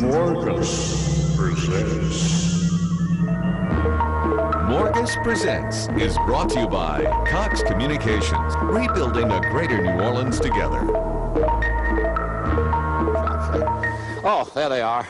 Morgus presents. Morgus Presents is brought to you by Cox Communications, rebuilding a greater New Orleans together. Oh, there they are.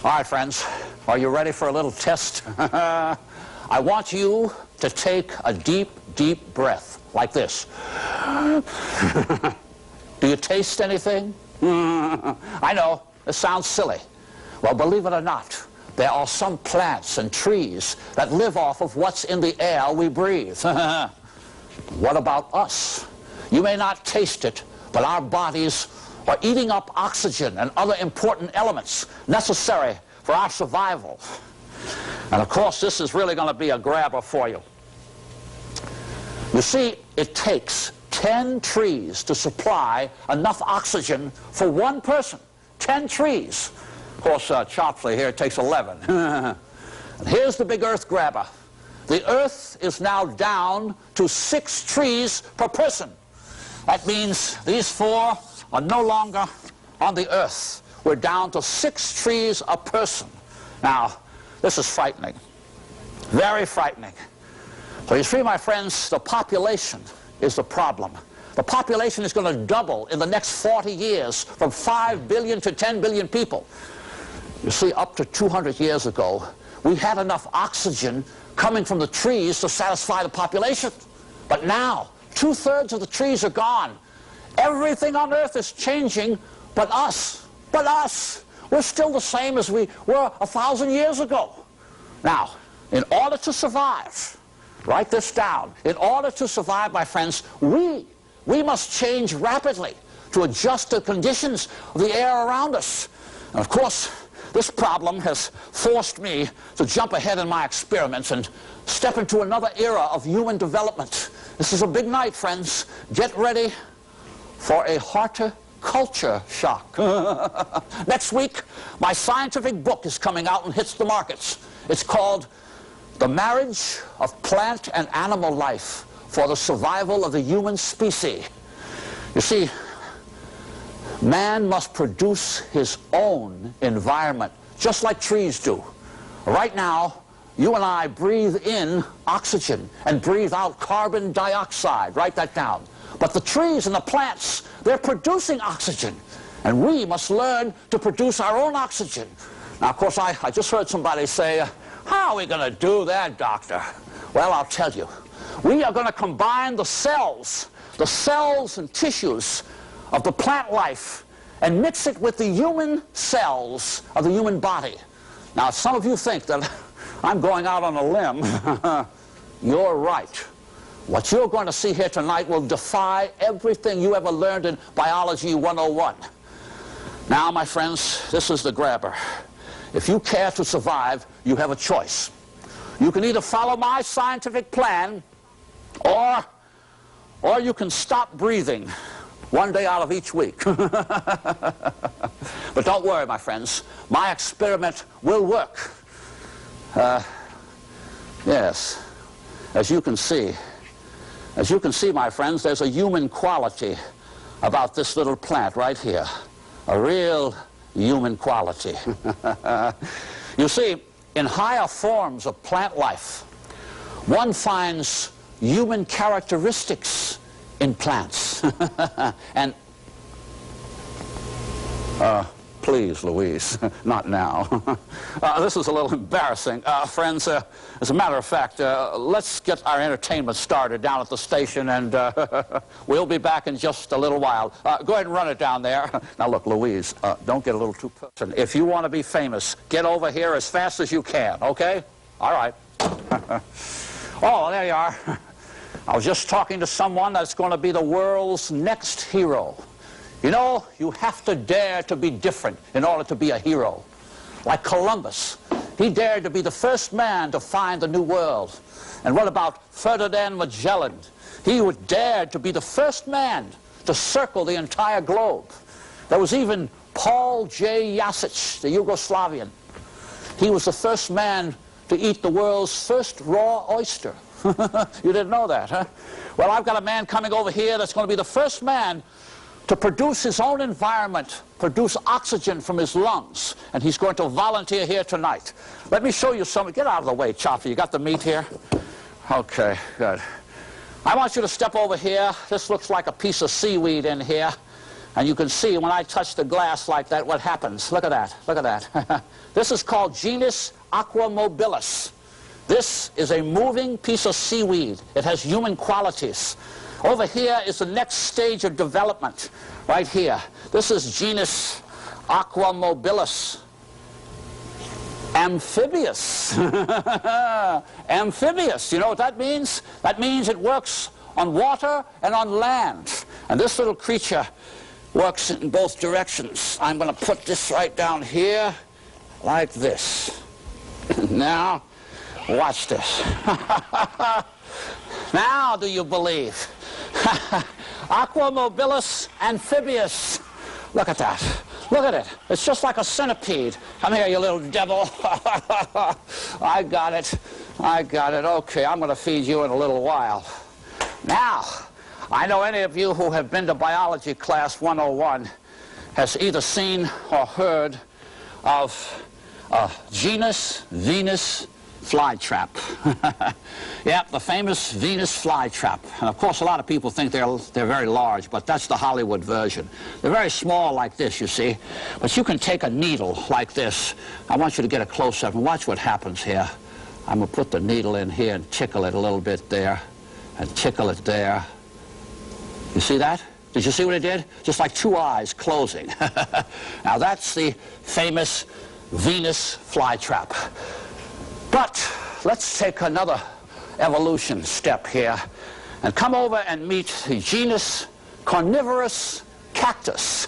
All right, friends, are you ready for a little test? I want you to take a deep, deep breath, like this. Do you taste anything? I know, it sounds silly. Well, believe it or not, there are some plants and trees that live off of what's in the air we breathe. What about us? You may not taste it, but our bodies are eating up oxygen and other important elements necessary for our survival. And of course, this is really going to be a grabber for you. You see, it takes 10 trees to supply enough oxygen for one person. 10 trees. Of course, Chopsley here takes 11. And here's the big earth grabber. The earth is now down to 6 trees per person. That means these 4 are no longer on the earth. We're down to 6 trees a person. Now, this is frightening. Very frightening. So you see, my friends, the population is the problem. The population is going to double in the next 40 years from 5 billion to 10 billion people. You see, up to 200 years ago, we had enough oxygen coming from the trees to satisfy the population. But now, 2/3 of the trees are gone. Everything on earth is changing but us. But us. We're still the same as we were 1,000 years ago. Now, in order to survive, write this down. In order to survive, my friends, we must change rapidly to adjust to the conditions of the air around us. And of course, this problem has forced me to jump ahead in my experiments and step into another era of human development. This is a big night, friends. Get ready for a horticulture shock. Next week, my scientific book is coming out and hits the markets. It's called The Marriage of Plant and Animal Life for the Survival of the Human Species. You see, man must produce his own environment, just like trees do. Right now, you and I breathe in oxygen and breathe out carbon dioxide. Write that down. But the trees and the plants, they're producing oxygen. And we must learn to produce our own oxygen. Now, of course, I just heard somebody say, how are we going to do that, doctor? Well, I'll tell you. We are going to combine the cells and tissues of the plant life and mix it with the human cells of the human body. Now, if some of you think that I'm going out on a limb, you're right. What you're going to see here tonight will defy everything you ever learned in Biology 101. Now, my friends, this is the grabber. If you care to survive, you have a choice. You can either follow my scientific plan, or you can stop breathing one day out of each week. But don't worry, my friends. My experiment will work. Yes, as you can see, my friends, there's a human quality about this little plant right here. A real human quality. You see, in higher forms of plant life, one finds human characteristics in plants. And please, Louise, not now. This is a little embarrassing. Friends, as a matter of fact, let's get our entertainment started down at the station, and we'll be back in just a little while. Go ahead and run it down there. Now look, Louise, don't get a little too personal. If you want to be famous, get over here as fast as you can, okay? All right. Oh, there you are. I was just talking to someone that's going to be the world's next hero. You know, you have to dare to be different in order to be a hero. Like Columbus. He dared to be the first man to find the New World. And what about Ferdinand Magellan? He would dare to be the first man to circle the entire globe. There was even Paul J. Jasic, the Yugoslavian. He was the first man to eat the world's first raw oyster. You didn't know that, huh? Well, I've got a man coming over here that's going to be the first man to produce his own environment, produce oxygen from his lungs, and he's going to volunteer here tonight. Let me show you something. Get out of the way, Chopsley. You got the meat here? Okay, good. I want you to step over here. This looks like a piece of seaweed in here. And you can see when I touch the glass like that, what happens. Look at that. Look at that. This is called genus Aquamobilis. This is a moving piece of seaweed. It has human qualities. Over here is the next stage of development, right here. This is genus Aquamobilis. Amphibious. Amphibious. You know what that means? That means it works on water and on land. And this little creature works in both directions. I'm going to put this right down here like this. Now, watch this. Now do you believe? Aquamobilis amphibious. Look at that. Look at it. It's just like a centipede. Come here, you little devil. I got it. I got it. Okay, I'm going to feed you in a little while. Now, I know any of you who have been to biology class 101 has either seen or heard of genus Venus flytrap. Yep, the famous Venus flytrap. And of course, a lot of people think they're very large, but that's the Hollywood version. They're very small like this, you see. But you can take a needle like this. I want you to get a close-up and watch what happens here. I'm going to put the needle in here and tickle it a little bit there, and tickle it there. You see that? Did you see what it did? Just like two eyes closing. Now that's the famous Venus flytrap. But let's take another evolution step here and come over and meet the genus Carnivorous cactus.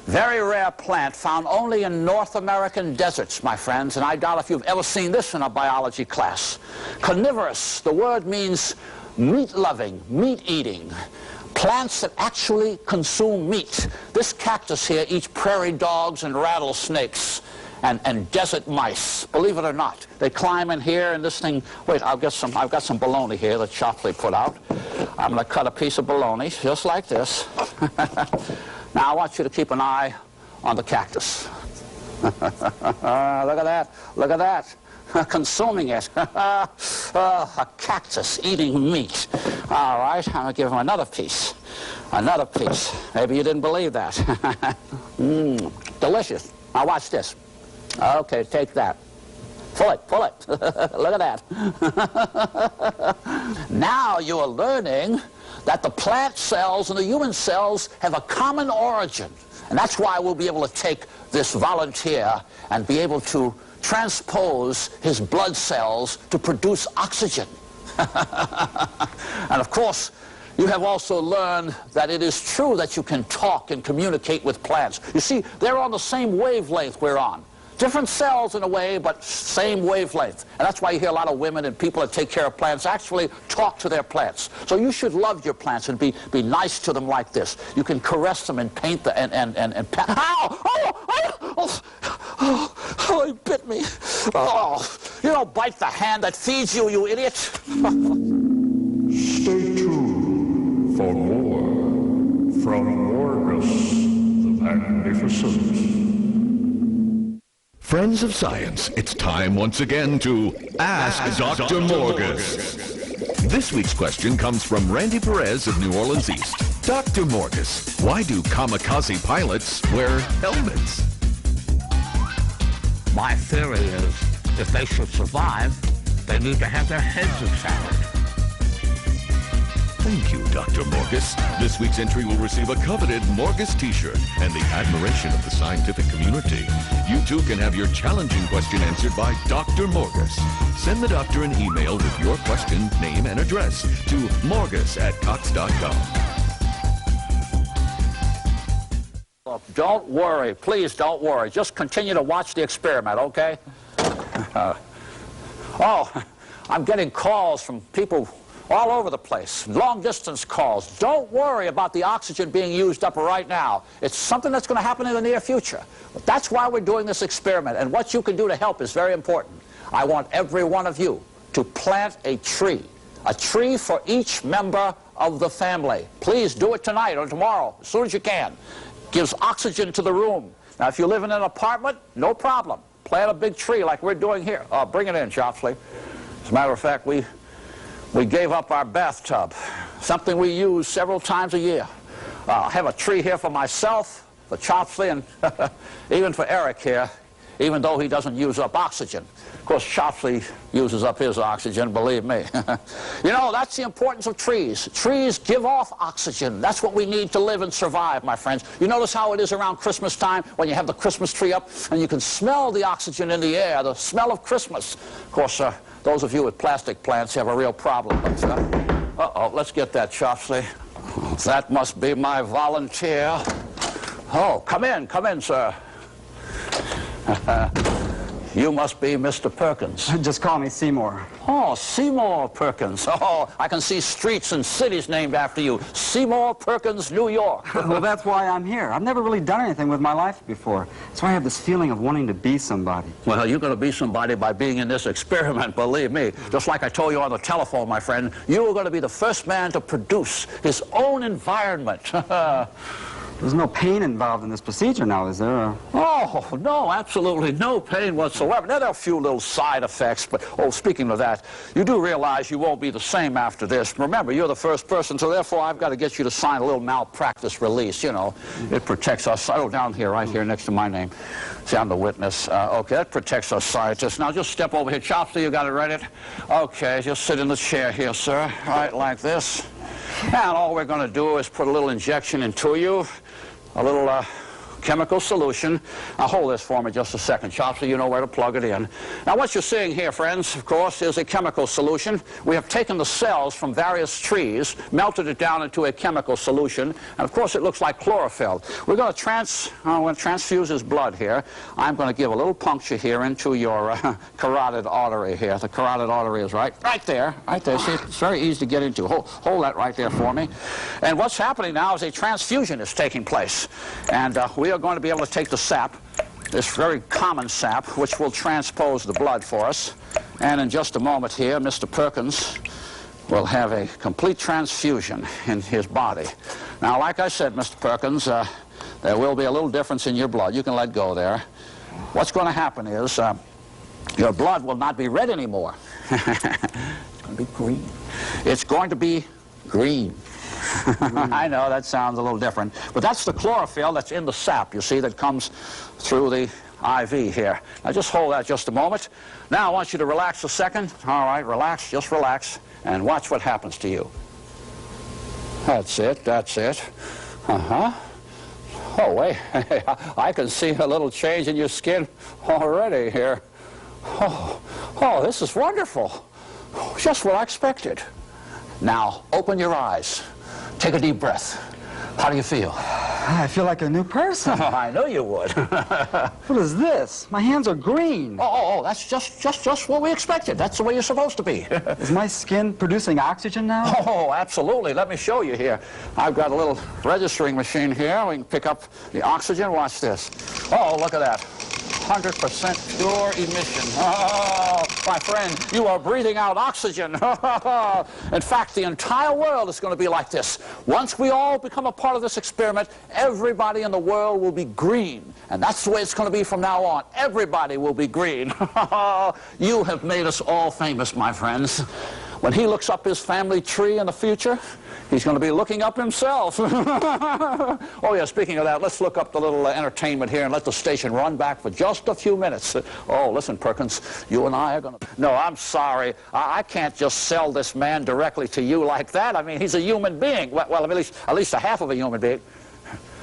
Very rare plant found only in North American deserts, my friends, and I doubt if you've ever seen this in a biology class. Carnivorous, the word means meat-loving, meat-eating. Plants that actually consume meat. This cactus here eats prairie dogs and rattlesnakes and desert mice. Believe it or not, they climb in here and this thing. Wait, I've got some bologna here that Chopsley put out. I'm going to cut a piece of bologna just like this. Now I want you to keep an eye on the cactus. Look at that! Look at that! Consuming it. A cactus eating meat. All right, I'm going to give him another piece. Another piece. Maybe you didn't believe that. Delicious. Now watch this. Okay, take that. Pull it, pull it. Look at that. Now you are learning that the plant cells and the human cells have a common origin. And that's why we'll be able to take this volunteer and be able to transpose his blood cells to produce oxygen. And of course, you have also learned that it is true that you can talk and communicate with plants. You see, they're on the same wavelength we're on. Different cells in a way, but same wavelength. And that's why you hear a lot of women and people that take care of plants actually talk to their plants. So you should love your plants and be nice to them like this. You can caress them and paint the ow! Oh, he bit me. Oh, you don't bite the hand that feeds you, you idiot. Stay tuned for more from Morgus the Magnificent. Friends of science, it's time once again to Ask Dr. Morgus. This week's question comes from Randy Perez of New Orleans East. Dr. Morgus, why do kamikaze pilots wear helmets? My theory is, if they should survive, they need to have their heads examined. Thank you, Dr. Morgus. This week's entry will receive a coveted Morgus t-shirt and the admiration of the scientific community. You too can have your challenging question answered by Dr. Morgus. Send the doctor an email with your question, name, and address to morgus@cox.com. Don't worry. Please don't worry. Just continue to watch the experiment, okay? I'm getting calls from people all over the place, long-distance calls. Don't worry about the oxygen being used up right now. It's something that's going to happen in the near future. But that's why we're doing this experiment, and what you can do to help is very important. I want every one of you to plant a tree for each member of the family. Please do it tonight or tomorrow, as soon as you can. Gives oxygen to the room. Now, if you live in an apartment, no problem. Plant a big tree like we're doing here. Oh, bring it in, Chopsley. As a matter of fact, we gave up our bathtub, something we use several times a year. I have a tree here for myself, for Chopsley, and even for Eric here, even though he doesn't use up oxygen. Of course, Chopsley uses up his oxygen, believe me. You know, that's the importance of trees. Trees give off oxygen. That's what we need to live and survive, my friends. You notice how it is around Christmas time when you have the Christmas tree up and you can smell the oxygen in the air, the smell of Christmas. Of course, those of you with plastic plants have a real problem. But, uh-oh, let's get that, Chopsley. That must be my volunteer. Oh, come in, sir. You must be Mr. Perkins. Just call me Seymour. Oh, Seymour Perkins. Oh, I can see streets and cities named after you. Seymour Perkins, New York. Well, that's why I'm here. I've never really done anything with my life before. That's why I have this feeling of wanting to be somebody. Well, you're going to be somebody by being in this experiment, believe me. Just like I told you on the telephone, my friend, you are going to be the first man to produce his own environment. There's no pain involved in this procedure now, is there? Oh, no, absolutely no pain whatsoever. Now, there are a few little side effects, but, oh, speaking of that, you do realize you won't be the same after this. Remember, you're the first person, so therefore I've got to get you to sign a little malpractice release, you know. It protects us. Oh, down here, right here, next to my name. See, I'm the witness. Okay, that protects us scientists. Now, just step over here. Chopsley, you got it ready? Okay, just sit in the chair here, sir. Right, like this. And all we're going to do is put a little injection into you. A little chemical solution. Now hold this for me just a second, Chopsley. You know where to plug it in. Now what you're seeing here, friends, of course, is a chemical solution. We have taken the cells from various trees, melted it down into a chemical solution, and of course it looks like chlorophyll. We're going to transfuse his blood here. I'm going to give a little puncture here into your carotid artery here. The carotid artery is right there. See, it's very easy to get into. Hold that right there for me. And what's happening now is a transfusion is taking place. And we are going to be able to take the sap, this very common sap, which will transpose the blood for us. And in just a moment here, Mr. Perkins will have a complete transfusion in his body. Now, like I said, Mr. Perkins, there will be a little difference in your blood. You can let go there. What's going to happen is your blood will not be red anymore. It's going to be green. It's going to be green. I know that sounds a little different, but that's the chlorophyll that's in the sap, you see, that comes through the IV here. Now just hold that just a moment. Now I want you to relax a second. All right, relax, just relax, and watch what happens to you. That's it, that's it. Uh-huh. Oh, wait, I can see a little change in your skin already here. Oh, this is wonderful. Just what I expected. Now, open your eyes. Take a deep breath. How do you feel? I feel like a new person. I know you would. What is this? My hands are green. Oh, that's just what we expected. That's the way you're supposed to be. Is my skin producing oxygen now? Oh, absolutely. Let me show you here. I've got a little registering machine here. We can pick up the oxygen. Watch this. Oh, look at that. 100% pure emission. Oh, my friend, you are breathing out oxygen. In fact, the entire world is going to be like this. Once we all become a part of this experiment, everybody in the world will be green. And that's the way it's going to be from now on. Everybody will be green. You have made us all famous, my friends. When he looks up his family tree in the future, he's going to be looking up himself. Oh, yeah, speaking of that, let's look up the little entertainment here and let the station run back for just a few minutes. Oh, listen, Perkins, you and I are going to... No, I'm sorry. I can't just sell this man directly to you like that. I mean, he's a human being. Well, at least a half of a human being.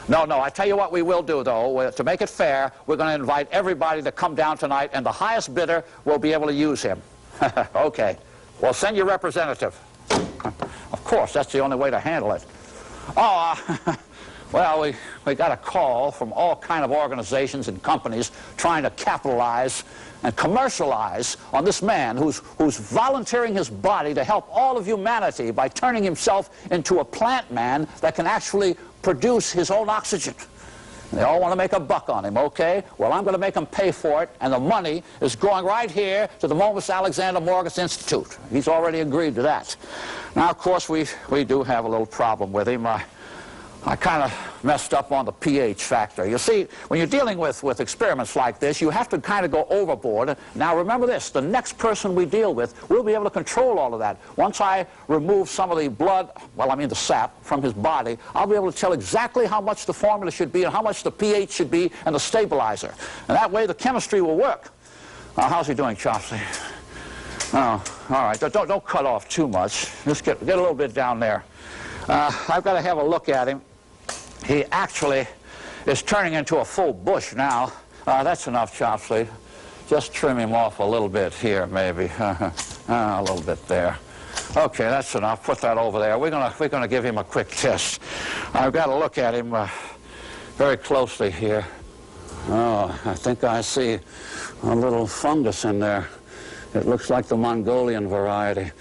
No, I tell you what we will do, though. To make it fair, we're going to invite everybody to come down tonight, and the highest bidder will be able to use him. Okay. Well, send your representative. Of course, that's the only way to handle it. Oh, well, we got a call from all kind of organizations and companies trying to capitalize and commercialize on this man who's volunteering his body to help all of humanity by turning himself into a plant man that can actually produce his own oxygen. They all want to make a buck on him, okay? Well, I'm going to make them pay for it, and the money is going right here to the Morgus Alexander Morgus Institute. He's already agreed to that. Now, of course, we do have a little problem with him. I kind of messed up on the pH factor. You see, when you're dealing with experiments like this, you have to kind of go overboard. Now, remember this, the next person we deal with, we'll be able to control all of that. Once I remove some of the blood, well, I mean the sap, from his body, I'll be able to tell exactly how much the formula should be and how much the pH should be and the stabilizer. And that way the chemistry will work. How's he doing, Chopsley? Oh, all right, don't cut off too much. Just get a little bit down there. I've got to have a look at him. He actually is turning into a full bush now. That's enough, Chopsley. Just trim him off a little bit here, maybe. A little bit there. Okay, that's enough. Put that over there. We're gonna give him a quick test. I've got to look at him very closely here. Oh, I think I see a little fungus in there. It looks like the Mongolian variety.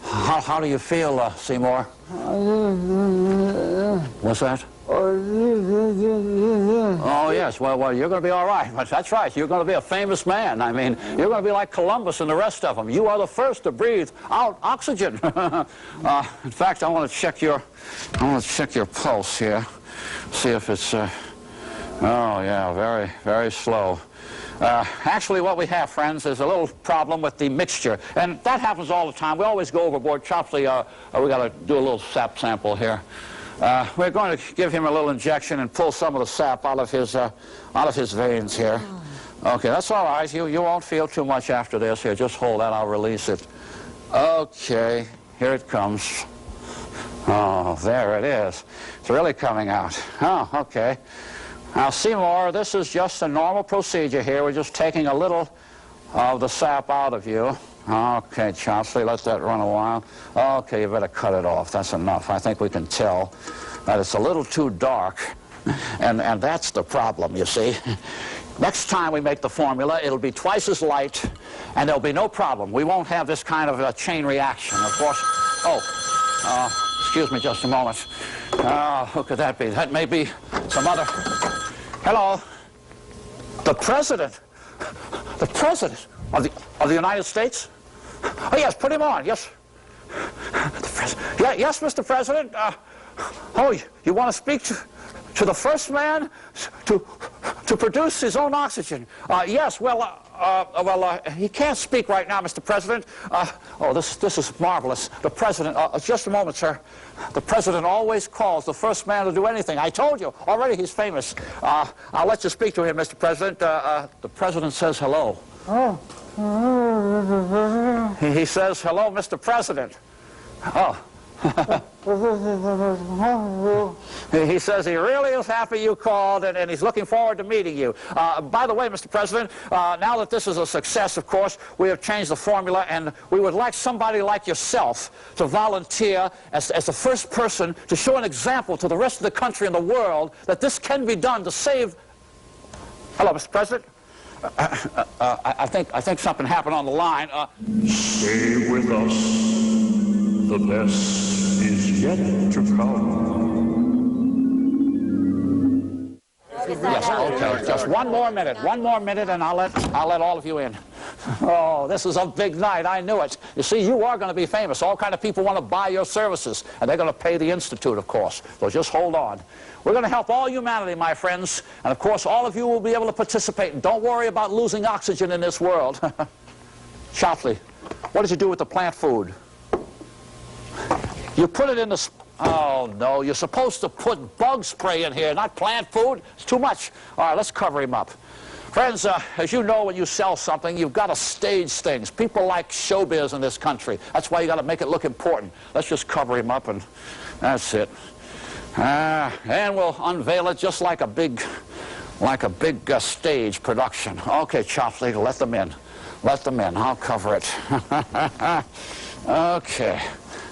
How do you feel, Seymour? What's that? Oh, yes. Well, you're going to be all right. That's right. You're going to be a famous man. I mean, you're going to be like Columbus and the rest of them. You are the first to breathe out oxygen. In fact, I want to check your pulse here. See if it's, oh, yeah, very, very slow. Actually, what we have, friends, is a little problem with the mixture. And that happens all the time. We always go overboard. Chopsley, we got to do a little sap sample here. We're going to give him a little injection and pull some of the sap out of his veins here. Okay, that's all right. You won't feel too much after this. Here, just hold that. I'll release it. Okay, here it comes. Oh, there it is. It's really coming out. Oh, okay. Now, Seymour, this is just a normal procedure here. We're just taking a little of the sap out of you. Okay, Chopsley, let that run a while. Okay, you better cut it off. That's enough. I think we can tell that it's a little too dark, and that's the problem, you see. Next time we make the formula, it'll be twice as light, and there'll be no problem. We won't have this kind of a chain reaction, of course. Oh, excuse me just a moment. Who could that be? That may be some other... Hello. The President. The President of the United States? Oh, yes, put him on, yes. Yeah, yes, Mr. President. Oh, you want to speak to the first man to produce his own oxygen? Yes, well, he can't speak right now, Mr. President. Oh, this is marvelous. The President, just a moment, sir. The President always calls the first man to do anything. I told you, already he's famous. I'll let you speak to him, Mr. President. The President says hello. Oh. He says, hello, Mr. President. Oh. He says he really is happy you called, and he's looking forward to meeting you. By the way, Mr. President, now that this is a success, of course, we have changed the formula, and we would like somebody like yourself to volunteer as the first person to show an example to the rest of the country and the world that this can be done to save... Hello, Mr. President. I think something happened on the line. Stay with us. The best is yet to come. Yes, okay. Just one more minute, and I'll let all of you in. Oh, this is a big night. I knew it. You see, you are going to be famous. All kind of people want to buy your services, and they're going to pay the Institute, of course. So just hold on. We're going to help all humanity, my friends, and of course, all of you will be able to participate. And don't worry about losing oxygen in this world. Chopsley, what did you do with the plant food? You put it in the... Oh, no, you're supposed to put bug spray in here, not plant food. It's too much. All right, let's cover him up. Friends, as you know, when you sell something, you've got to stage things. People like showbiz in this country. That's why you got to make it look important. Let's just cover him up, and that's it. And we'll unveil it just like a big stage production. Okay, Chopsley, let them in. Let them in. I'll cover it. Okay.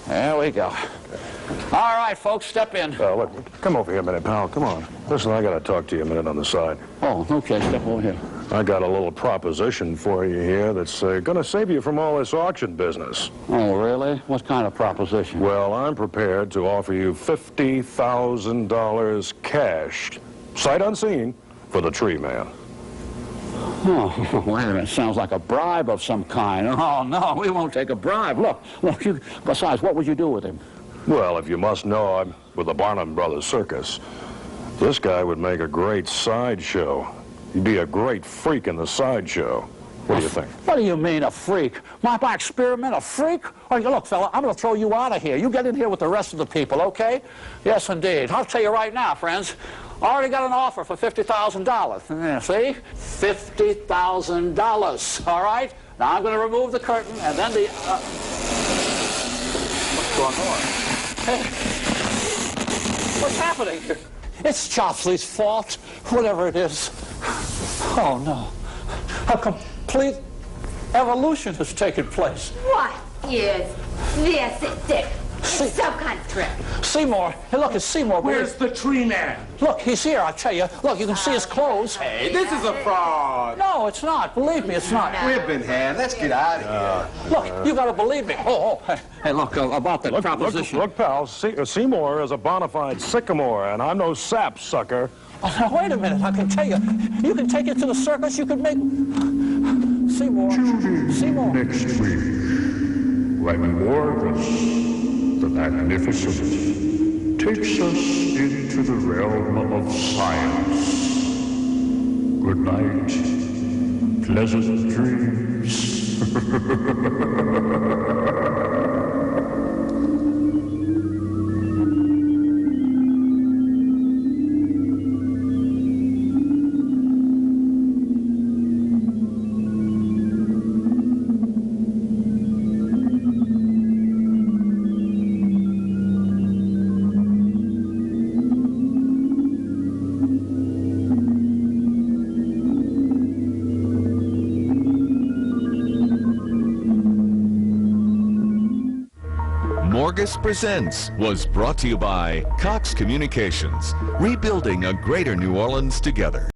There we go. All right, folks, step in. Look, come over here a minute, pal. Come on. Listen, I got to talk to you a minute on the side. Oh, okay. Step over here. I got a little proposition for you here that's going to save you from all this auction business. Oh, really? What kind of proposition? Well, I'm prepared to offer you $50,000 cash sight unseen, for the tree man. Oh, wait a minute. Sounds like a bribe of some kind. Oh, no, we won't take a bribe. Look, besides, what would you do with him? Well, if you must know, I'm with the Barnum Brothers Circus. This guy would make a great sideshow. He'd be a great freak in the sideshow. What do you think? What do you mean, a freak? My experiment, a freak? Oh, look, fella, I'm going to throw you out of here. You get in here with the rest of the people, okay? Yes, indeed. I'll tell you right now, friends. I already got an offer for $50,000. Yeah, see? $50,000, all right? Now I'm going to remove the curtain, and then the... What's going on? Hey, what's happening here? It's Chopsley's fault, whatever it is. Oh, no. A complete evolution has taken place. What is this, Dick? It's some kind of trick. Seymour. Hey, look, it's Seymour. Where's the tree man? Look, he's here, I'll tell you. Look, you can see his clothes. Hey, this is a fraud. No, it's not. Believe me, it's not. We've been had. Let's get out of here. Look, you got to believe me. Hey, look, about that proposition. Look, pal, Seymour is a bona fide sycamore, and I'm no sap sucker. Oh, now, wait a minute. I can tell you. You can take it to the circus. You can make... Seymour. Seymour. Next week, when Morgus the Magnificent takes us into the realm of science. Good night. Pleasant dreams. Morgus Presents was brought to you by Cox Communications, rebuilding a greater New Orleans together.